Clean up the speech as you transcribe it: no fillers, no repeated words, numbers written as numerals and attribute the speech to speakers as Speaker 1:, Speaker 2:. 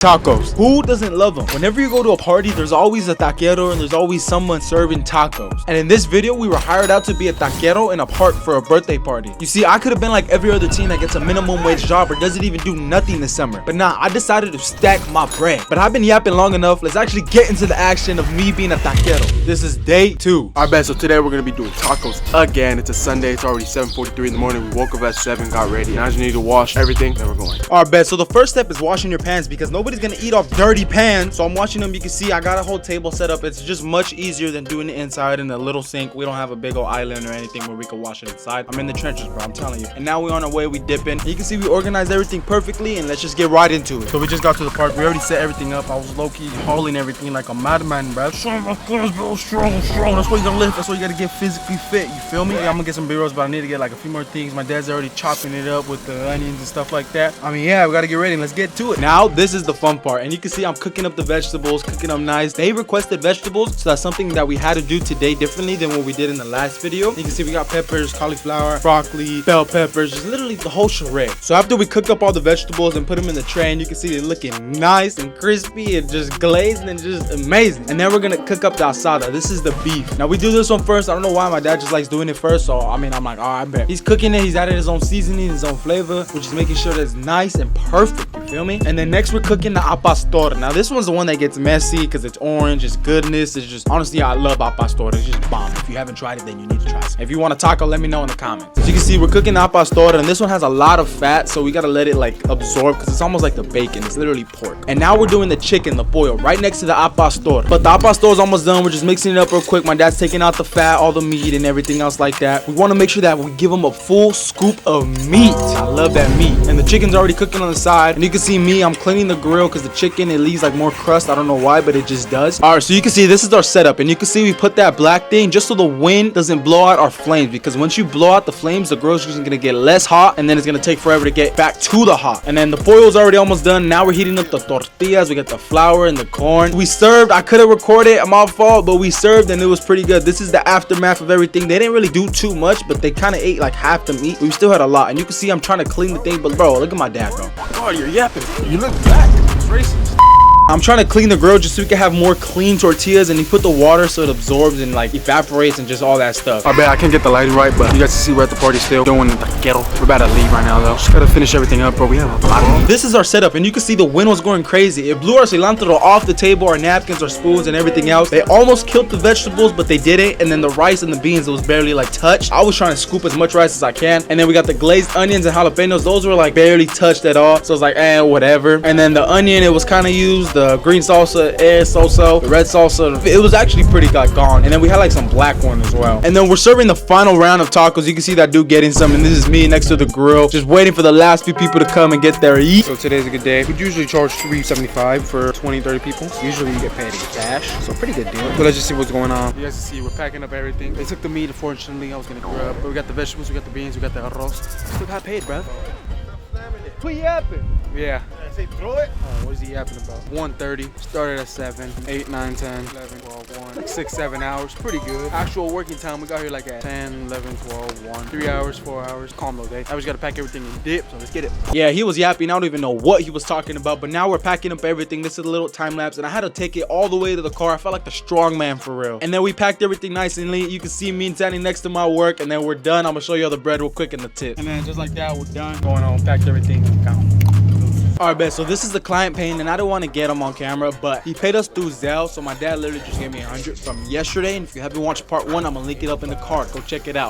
Speaker 1: Tacos. Who doesn't love them? Whenever you go to a party, there's always a taquero and there's always someone serving tacos. And in this video, we were hired out to be a taquero in a park for a birthday party. You see, I could have been like every other teen that gets a minimum wage job or doesn't even do nothing this summer. But nah, I decided to stack my bread. But I've been yapping long enough. Let's actually get into the action of me being a taquero. This is day 2.
Speaker 2: Alright, bet, so today we're gonna be doing tacos again. It's a Sunday. It's already 7:43 in the morning. We woke up at 7, got ready, and I just need to wash everything. Then we're going.
Speaker 1: Alright, bet. So the first step is washing your pans because nobody's gonna eat off dirty pans. So I'm washing them. You can see I got a whole table set up. It's just much easier than doing it inside in a little sink. We don't have a big old island or anything where we can wash it inside. I'm in the trenches, bro. I'm telling you. And now we're on our way. We dipping. You can see we organized everything perfectly, and let's just get right into it. So we just got to the park. We already set everything up. I was low-key hauling everything like a madman, bro. Strong. That's why you gotta lift. That's why you gotta get physically fit. You feel me? Yeah, I'm gonna get some B-rolls, but I need to get like a few more things. My dad's already chopping it up with the onions and stuff like that. I mean, yeah, we gotta get ready. Let's get to it. Now, this is the fun part. And you can see I'm cooking up the vegetables, cooking them nice. They requested vegetables, so that's something that we had to do today differently than what we did in the last video. You can see we got peppers, cauliflower, broccoli, bell peppers, just literally the whole charade. So after we cook up all the vegetables and put them in the tray, and you can see they're looking nice and crispy and just glazed and just amazing. And then we're gonna cook up the asada. This is the beef. Now we do this one first. I don't know why my dad just likes doing it first, so I mean, I'm like, I bet. He's cooking it, he's added his own seasoning, his own flavor, which is making sure that it's nice and perfect, you feel me? And then next we're cooking the al pastor. Now this one's the one that gets messy because it's orange, it's goodness, it's just, honestly, I love al pastor. It's just bomb. If you haven't tried it, then you need to try it. If you want a taco, let me know in the comments. So you can see we're cooking al pastor, and this one has a lot of fat, so we gotta let it like absorb because it's almost like the bacon. It's literally pork. And now we're doing the chicken, the pollo, right next to the al pastor. But the al pastor is almost done. We're just mixing it up real quick. My dad's taking out the fat, all the meat, and everything else like that. We want to make sure that we give them a full scoop of meat. I love that meat. And the chicken's already cooking on the side. And you can see me, I'm cleaning the grill because the chicken, it leaves like more crust. I don't know why, but it just does. All right, so you can see this is our setup. And you can see we put that black thing just so the wind doesn't blow out our flames. Because once you blow out the flames, the grill's just going to get less hot. And then it's going to take forever to get back to the hot. And then the pollo's already almost done. Now we're heating up the tortillas. We got the flour and the corn. We served. I could have recorded. I'm my fault, but we served and it was pretty good. This is the aftermath of everything. They didn't really do too much, but they kind of ate like half the meat. We still had a lot. And you can see I'm trying to clean the thing. But bro, look at my dad, bro.
Speaker 2: Oh, you're yapping.
Speaker 1: You look black. It's racist. I'm trying to clean the grill just so we can have more clean tortillas, and you put the water so it absorbs and like evaporates and just all that stuff.
Speaker 2: I bet I can't get the lighting right, but you guys can see we're at the party still doing the taquero. We're about to leave right now though. Just gotta finish everything up, bro. We have a lot of meat.
Speaker 1: This is our setup, and you can see the wind was going crazy. It blew our cilantro off the table, our napkins, our spoons, and everything else. They almost killed the vegetables, but they didn't. And then the rice and the beans, it was barely like touched. I was trying to scoop as much rice as I can. And then we got the glazed onions and jalapenos. Those were like barely touched at all. So it's like, whatever. And then the onion, it was kind of used. The green salsa, so the red salsa, it was actually pretty gone. And then we had like some black one as well. And then we're serving the final round of tacos. You can see that dude getting some, and this is me next to the grill, just waiting for the last few people to come and get their eat.
Speaker 2: So today's a good day. We usually charge $3.75 for 20-30 people. Usually you get paid in cash, so pretty good deal. So let's just see what's going on. You guys can see we're packing up everything. They took the meat, unfortunately. I was gonna grab, but we got the vegetables, we got the beans, we got the arroz. Still got paid, bro.
Speaker 1: Quit yapping.
Speaker 2: Yeah.
Speaker 1: I say throw it.
Speaker 2: Oh, what is he yapping about? 1:30. Started at 7, 8, 9, 10, 11, 12, 1. Like 6, 7 hours. Pretty good. Actual working time, we got here like at 10, 11, 12, 1. 3 hours, 4 hours. Calm though, day. I just gotta pack everything in dip, so let's get it.
Speaker 1: Yeah, he was yapping. I don't even know what he was talking about, but now we're packing up everything. This is a little time lapse, and I had to take it all the way to the car. I felt like the strong man for real. And then we packed everything nice and neat. You can see me standing next to my work, and then we're done. I'm gonna show you all the bread real quick and the tip. And then just like that, we're done. Going on, packed everything and count. Alright, bet. So this is the client paying, and I don't want to get him on camera, but he paid us through Zelle. So my dad literally just gave me 100 from yesterday. And if you haven't watched part 1, I'm gonna link it up in the card. Go check it out.